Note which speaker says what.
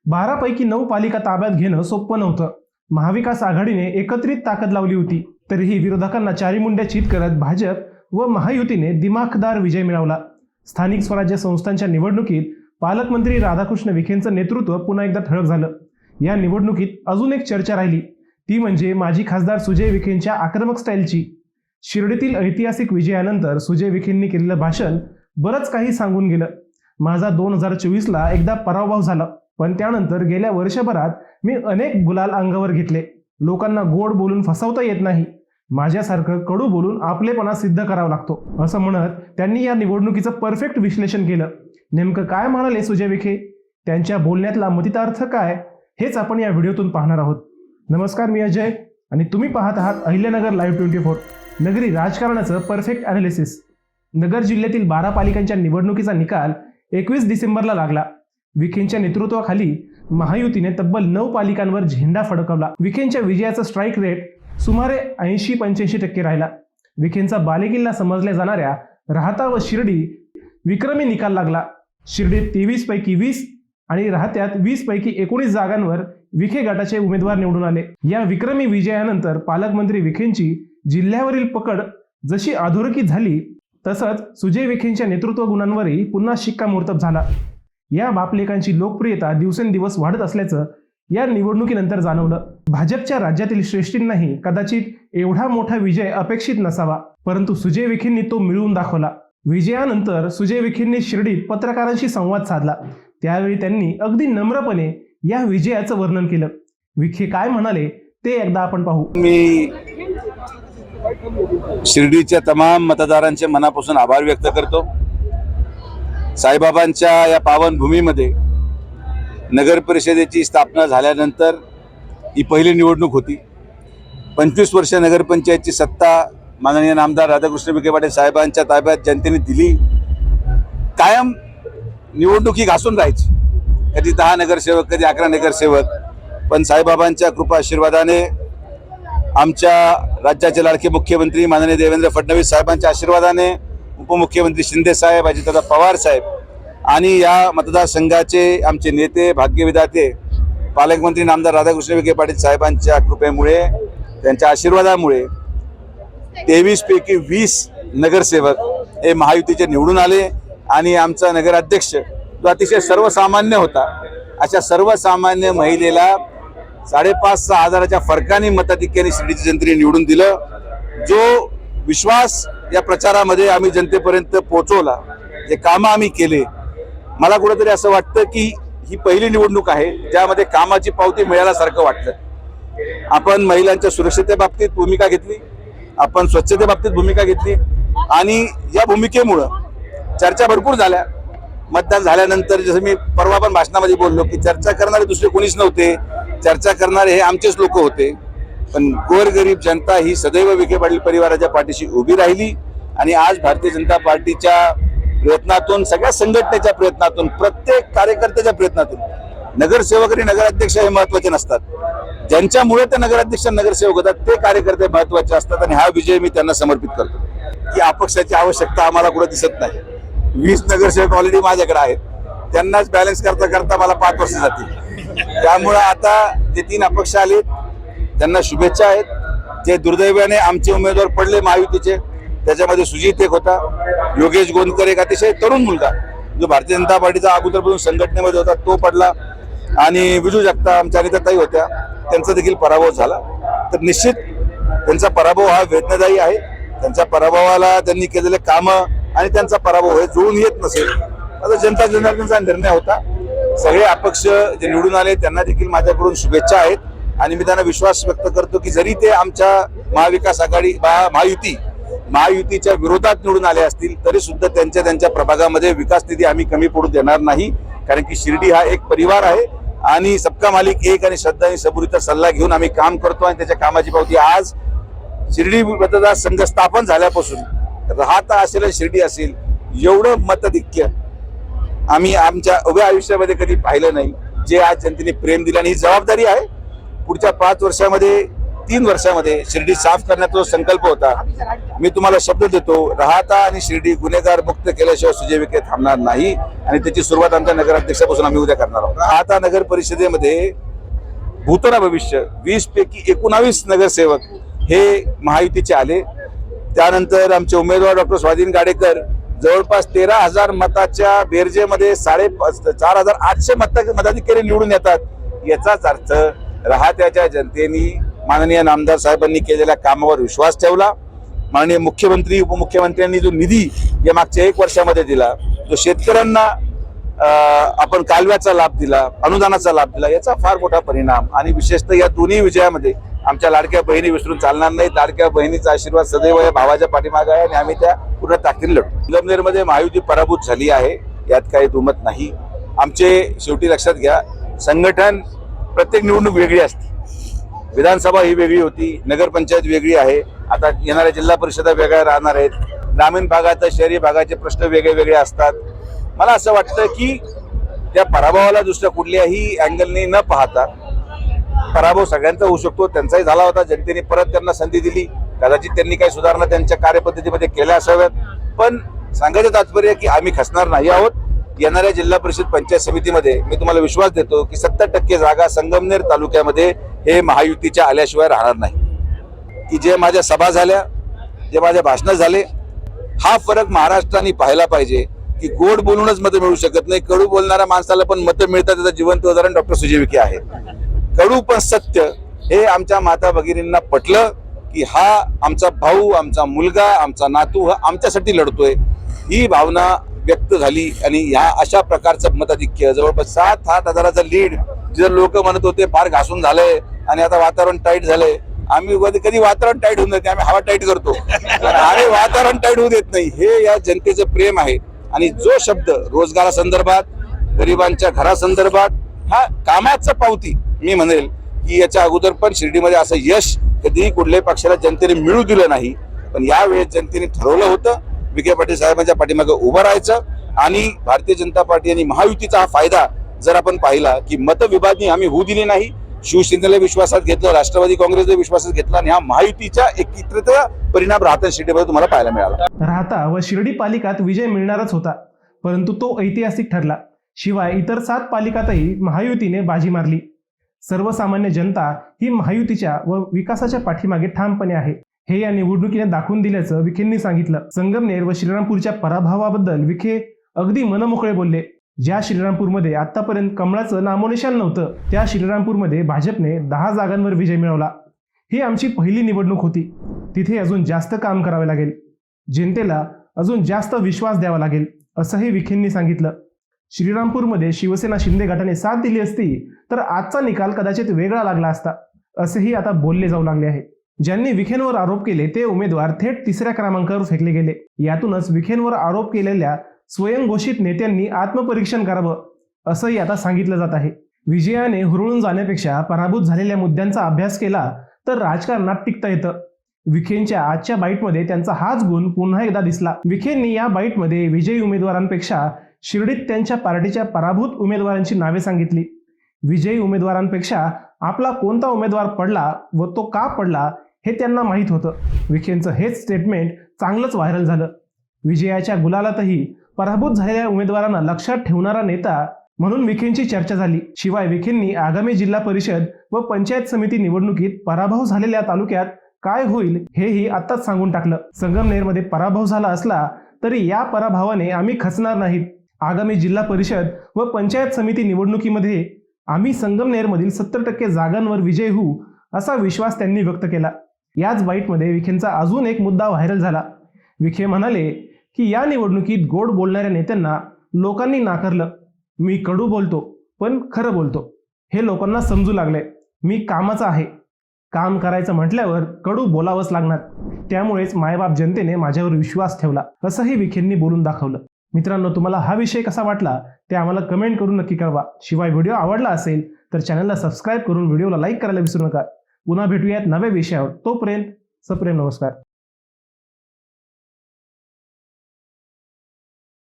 Speaker 1: 12 पैकी 9 पालिका ताब्यात घेणं सोपं नव्हतं। महाविकास आघाडीने एकत्रित ताकद लावली होती, तरीही विरोधकांना चारीमुंड्या चित करत भाजप व महायुतीने दिमाखदार विजय मिळवला। स्थानिक स्वराज्य संस्थांच्या निवडणुकीत पालकमंत्री राधाकृष्ण विखेंचं नेतृत्व पुन्हा एकदा ठळक झालं। या निवडणुकीत अजून एक चर्चा राहिली, ती म्हणजे माजी खासदार सुजय विखेंच्या आक्रमक स्टाईलची। शिर्डीतील ऐतिहासिक विजयानंतर सुजय विखेंनी केलेलं भाषण बरंच काही सांगून गेलं। माझा 2024ला एकदा पराभव झाला, पण त्यानंतर गेल्या वर्षभरात मी अनेक गुलाल अंगावर घेतले। लोकांना गोड बोलून फसवता येत नाही, माझ्यासारखं कडू बोलून आपलेपणा सिद्ध करावा लागतो, असं म्हणत त्यांनी या निवडणुकीचं परफेक्ट विश्लेषण केलं। नेमकं काय म्हणाले सुजय विखे, त्यांच्या बोलण्यातला मतितार्थ काय, हेच आपण या व्हिडिओतून पाहणार आहोत। नमस्कार, मी अजय आणि तुम्ही पाहत आहात अहिल्यानगर लाईव्ह 24, नगरी राजकारणाचं परफेक्ट ॲनालिसिस। नगर जिल्ह्यातील 12 पालिकांच्या निवडणुकीचा निकाल 21 डिसेंबरला लागला। विखेंच्या नेतृत्वाखाली महायुतीने तब्बल 9 पालिकांवर झेंडा फडकवला। विखेंच्या विजयाचा स्ट्राईक रेट सुमारे 80-85% राहिला। विखेंचा बालेकिल्ला समजल्या जाणाऱ्या राहता व शिर्डी विक्रमी निकाल लागला। शिर्डीत 23 पैकी 20 आणि राहत्यात 20 पैकी 19 जागांवर विखे गटाचे उमेदवार निवडून आले। या विक्रमी विजयानंतर पालकमंत्री विखेंची जिल्ह्यावरील पकड जशी अधोरेखित झाली, तसंच सुजय विखेंच्या नेतृत्व गुणांवरही पुन्हा शिक्कामोर्तब झाला। या बापलेकांची लोकप्रियता दिवसेंदिवस वाढत असल्याचं या निवडणुकीनंतर जाणवलं। भाजपच्या राज्यातील श्रेष्ठींनाही कदाचित एवढा मोठा विजय अपेक्षित नसावा, परंतु सुजय विखेंनी तो मिळवून दाखवला। विजयानंतर सुजय विखेंनी शिर्डीत पत्रकारांशी संवाद साधला। त्यावेळी त्यांनी अगदी नम्रपणे या विजयाचं वर्णन केलं। विखे काय म्हणाले ते एकदा आपण पाहू।
Speaker 2: मी शिर्डीच्या तमाम मतदारांचे मनापासून आभार व्यक्त करतो। साईबाबांच्या या पावन भूमीमध्ये नगर परिषदेची स्थापना झाल्यानंतर ही पहिली निवडणूक होती। 25 वर्ष नगरपंचायतची सत्ता माननीय नामदार राधाकृष्ण विखे पाटील साहेबांच्या ताब्यात जनतेने दिली। कायम निवडणुकी घासून राहायची, कधी 10 नगरसेवक, कधी 11 नगरसेवक, पण साईबाबांच्या कृपा आशीर्वादाने, आमच्या राज्याचे लाडके मुख्यमंत्री माननीय देवेंद्र फडणवीस साहेबांच्या आशीर्वादाने, उपमुख्यमंत्री शिंदे साहेब, अजितदादा पवार साहेब आणि या मतदारसंघाचे आमचे नेते, भाग्यविधाते पालकमंत्री नामदार राधाकृष्ण विखे पाटील साहेबांच्या कृपेमुळे, त्यांच्या आशीर्वादामुळे 23 पैकी 20 नगरसेवक हे महायुतीचे निवडून आले। आणि आमचा नगराध्यक्ष जो अतिशय सर्वसामान्य होता, अशा सर्वसामान्य महिलेला 5,500-6 हजाराच्या फरकाने मताधिक्याने शिर्डीच्या जनतेने निवडून दिलं। जो विश्वास या प्रचारामध्ये आम्ही जनतेपर्यंत पोहोचवला, जे कामं आम्ही केले, मला कुठेतरी असं वाटतं की ही पहिली निवडणूक आहे ज्यामध्ये कामाची पावती मिळाल्यासारखं वाटतं। आपण महिलांच्या सुरक्षिततेबाबतीत भूमिका घेतली, आपण स्वच्छतेबाबतीत भूमिका घेतली आणि या भूमिकेमुळं चर्चा भरपूर झाल्या। मतदान झाल्यानंतर जसं मी परवा पण भाषणामध्ये बोललो की चर्चा करणारे दुसरे कोणीच नव्हते, चर्चा करणारे हे आमचेच लोक होते। पण गोरगरीब जनता ही सदैव विखे पाटील परिवाराच्या पाठीशी उभी राहिली आणि आज भारतीय जनता पार्टीच्या प्रयत्नातून, सगळ्या संघटनेच्या प्रयत्नातून, प्रत्येक कार्यकर्त्याच्या प्रयत्नातून नगरसेवक आणि नगराध्यक्ष हे महत्वाचे नसतात, ज्यांच्यामुळे ते नगराध्यक्ष नगरसेवक होतात ते कार्यकर्ते महत्वाचे असतात। आणि हा विजय मी त्यांना समर्पित करतो की अपक्षाची आवश्यकता आम्हाला कुठे दिसत नाही। 20 नगरसेवक ऑलरेडी माझ्याकडे आहेत, त्यांनाच बॅलन्स करता करता मला 5 वर्ष जातील। त्यामुळे आता जे 3 अपक्ष आले त्यांना शुभेच्छा आहेत। जे दुर्दैवाने आमचे उमेदवार पडले महायुतीचे, त्याच्यामध्ये सुजित एक होता, योगेश गोंदकर एक अतिशय तरुण मुलगा जो भारतीय जनता पार्टीचा अगोदरपासून संघटनेमध्ये होता तो पडला, आणि विजू जगताप आमच्या अनिताताई होत्या, त्यांचा देखील पराभव झाला। तर निश्चित त्यांचा पराभव हा वेदनादायी आहे। त्यांच्या पराभवाला त्यांनी केलेले कामं आणि त्यांचा पराभव हे जुळून येत नसेल, आता जनता जनार्दनचा निर्णय होता। सगळे अपक्ष जे निवडून आले त्यांना देखील माझ्याकडून शुभेच्छा आहेत आणि मी त्यांना विश्वास व्यक्त करतो की जरी ते आमच्या महाविकास आघाडी महायुतीच्या विरोधात निवडून आले असतील तरी सुद्धा त्यांच्या प्रभागामध्ये विकास निधी आम्ही कमी पडू देणार नाही, कारण की शिर्डी हा एक परिवार आहे आणि सबका मालिक एक आणि श्रद्धा आणि सबुरीचा सल्ला घेऊन आम्ही काम करतो। आणि त्याच्या कामाची पावती आज शिर्डी मतदारसंघ स्थापन झाल्यापासून राहता असेल आणि शिर्डी असेल, एवढं मताधिक्य आम्ही आमच्या उभ्या आयुष्यामध्ये कधी पाहिलं नाही, जे आज जनतेने प्रेम दिलं। आणि ही जबाबदारी आहे पुढच्या 5 वर्षामध्ये 3 वर्षामध्ये शिर्डी साफ करण्याचा जो संकल्प होता, मी तुम्हाला शब्द देतो, राहता आणि शिर्डी गुन्हेगार मुक्त केल्याशिवाय सुजय विखे थांबणार नाही आणि त्याची सुरुवात आमच्या नगराध्यक्षापासून आम्ही उद्या करणार आहोत. राहता नगर परिषदेमध्ये भूतना भविष्य 20 पैकी 19 नगरसेवक हे महायुतीचे आले. त्यानंतर आमचे उमेदवार डॉक्टर स्वाधीन गाडेकर जवळपास 13,000 मताच्या बेरजेमध्ये 4,800 मताधिकारी निवडून येतात. याचाच अर्थ राहत्याच्या जनतेने माननीय नामदार साहेबांनी केलेल्या कामावर विश्वास ठेवला. माननीय मुख्यमंत्री उपमुख्यमंत्र्यांनी जो निधी या मागच्या 1 वर्षामध्ये दिला, जो शेतकऱ्यांना आपण कालव्याचा लाभ दिला, अनुदानाचा लाभ दिला, याचा फार मोठा परिणाम. आणि विशेषतः या दोन्ही विजयामध्ये आमच्या लाडक्या बहिणी विसरून चालणार नाही. लाडक्या बहिणीचा आशीर्वाद सदैव या भावाच्या पाठीमागे आहे आणि आम्ही त्या पूर्ण ताकदीने लढू. संगमनेरमध्ये महायुती पराभूत झाली आहे, यात काही दुमत नाही. आमचे शेवटी लक्षात घ्या, संघटन प्रत्येक निवडणूक वेगळी असते. विधानसभा ही वेगळी होती, नगरपंचायत वेगळी आहे, आता येणाऱ्या जिल्हा परिषदा वेगळ्या राहणार आहेत. ग्रामीण भागात शहरी भागाचे प्रश्न वेगळे वेगळे असतात. मला असं वाटतं की त्या पराभवाला दुसऱ्या कुठल्याही अँगलने न पाहता, पराभव सगळ्यांचा होऊ शकतो, त्यांचाही झाला होता. जनतेने परत त्यांना संधी दिली, कदाचित त्यांनी काही सुधारणा त्यांच्या कार्यपद्धतीमध्ये केल्या असाव्यात. पण सांगायचं तात्पर्य की आम्ही खचणार नाही आहोत. येणाऱ्या जिल्हा परिषद पंचायत समितीमध्ये मी तुम्हाला विश्वास देतो की 70% जागा संगमनेर तालुक्यामध्ये हे महायुतीच्या आल्याशिवाय राहणार नाही. की जे माझ्या सभा झाल्या, जे माझ्या भाषणं झाले, हा फरक महाराष्ट्राने पाहायला पाहिजे की गोड बोलूनच मतं मिळू शकत नाही. कडू बोलणाऱ्या माणसाला पण मतं मिळतात. त्याचं जिवंत उदाहरण डॉक्टर सुजय विखे आहे. कडू पण सत्य हे आमच्या माता भगिनींना पटलं की हा आमचा भाऊ, आमचा मुलगा, आमचा नातू हा आमच्यासाठी लढतोय, ही भावना व्यक्त झाली. आणि ह्या अशा प्रकारचं मताधिक्य, जवळपास 7-8 हजाराचा लीड, जे लोक म्हणत होते फार घासून झालंय आणि आता वातावरण टाईट झालंय. आम्ही कधी वातावरण टाईट होऊन जाते, आम्ही हवा टाईट करतो, आम्ही वातावरण टाईट होऊ देत नाही. हे या जनतेचं प्रेम आहे. आणि जो शब्द रोजगारासंदर्भात, गरिबांच्या घरासंदर्भात, हा कामाचा पावती मी म्हणेल की याच्या अगोदर पण शिर्डीमध्ये असं यश कधीही कुठल्याही पक्षाला जनतेने मिळू दिलं नाही. पण यावेळेस जनतेने ठरवलं होतं विखे पाटील साहेबांच्या पाठीमागे उभं राहायचं. आणि भारतीय जनता पार्टी आणि महायुतीचा हा फायदा जर आपण पाहिला की मतविभागणी आम्ही होऊ दिली नाही. शिवसेनेला विश्वासात घेतलं, राष्ट्रवादी काँग्रेसला विश्वासात घेतला आणि हा महायुतीच्या एकत्रित परिणाम राहता शिर्डीमध्ये तुम्हाला पाहायला मिळाला.
Speaker 1: राहता व शिर्डी पालिकात विजय मिळणारच होता, परंतु तो ऐतिहासिक ठरला. शिवाय इतर 7 पालिकातही महायुतीने बाजी मारली. सर्वसामान्य जनता ही महायुतीच्या व विकासाच्या पाठीमागे ठामपणे आहे, हे या निवडणुकीने दाखवून दिल्याचं विखेंनी सांगितलं. संगमनेर व श्रीरामपूरच्या पराभवाबद्दल विखे अगदी मनमोकळे बोलले. ज्या श्रीरामपूरमध्ये आतापर्यंत कमळाचं नामोनिशाण नव्हतं, त्या श्रीरामपूरमध्ये भाजपने 10 जागांवर विजय मिळवला. ही आमची पहिली निवडणूक होती. तिथे अजून जास्त काम करावे लागेल, जनतेला अजून जास्त विश्वास द्यावा लागेल, असंही विखेंनी सांगितलं. श्रीरामपूरमध्ये शिवसेना शिंदे गटाने साथ दिली असती तर आजचा निकाल कदाचित वेगळा लागला असता, असेही आता बोलले जाऊ लागले आहे. ज्यांनी विखेंवर आरोप केले ते उमेदवार थेट 3ऱ्या क्रमांकावर फेकले गेले. यातूनच विखेंवर आरोप केलेल्या स्वयंघोषित नेत्यांनी आत्मपरीक्षण करावं, असंही आता सांगितलं जात आहे. विजयाने हुरळून जाण्यापेक्षा पराभूत झालेल्या मुद्द्यांचा अभ्यास केला तर राजकारणात टिकता येतं. विखेंच्या आजच्या बाईटमध्ये त्यांचा हाच गुण पुन्हा एकदा दिसला. विखेंनी या बाईटमध्ये विजयी उमेदवारांपेक्षा शिर्डीत त्यांच्या पार्टीच्या पराभूत उमेदवारांची नावे सांगितली. विजयी उमेदवारांपेक्षा आपला कोणता उमेदवार पडला व तो का पडला हे त्यांना माहीत होतं. विखेंचं हेच स्टेटमेंट चांगलंच व्हायरल झालं. विजयाच्या गुलालातही पराभूत झालेल्या उमेदवारांना लक्षात ठेवणारा नेता म्हणून विखेंची चर्चा झाली. शिवाय विखेंनी आगामी जिल्हा परिषद व पंचायत समिती निवडणुकीत पराभव झालेल्या तालुक्यात काय होईल हेही आत्ताच सांगून टाकलं. संगमनेरमध्ये पराभव झाला असला तरी या पराभवाने आम्ही खचणार नाहीत. आगामी जिल्हा परिषद व पंचायत समिती निवडणुकीमध्ये आम्ही संगमनेरमधील 70% जागांवर विजय होऊ असा विश्वास त्यांनी व्यक्त केला. याच बाईटमध्ये विखेंचा अजून एक मुद्दा व्हायरल झाला. विखे म्हणाले की या निवडणुकीत गोड बोलणाऱ्या नेत्यांना लोकांनी नाकारलं. मी कडू बोलतो पण खरं बोलतो हे लोकांना समजू लागले. मी कामाचा आहे, काम करायचं म्हटल्यावर कडू बोलावंच लागणार, त्यामुळेच मायबाप जनतेने माझ्यावर विश्वास ठेवला, असंही विखेंनी बोलून दाखवलं. मित्रांनो, तुम्हाला हा विषय कसा वाटला ते आम्हाला कमेंट करून नक्की कळवा. शिवाय व्हिडिओ आवडला असेल तर चॅनलला सबस्क्राईब करून व्हिडिओला लाईक करायला विसरू नका. पुन्हा भेटूयात नव्या विषयावर. तोपर्यंत सप्रेम नमस्कार.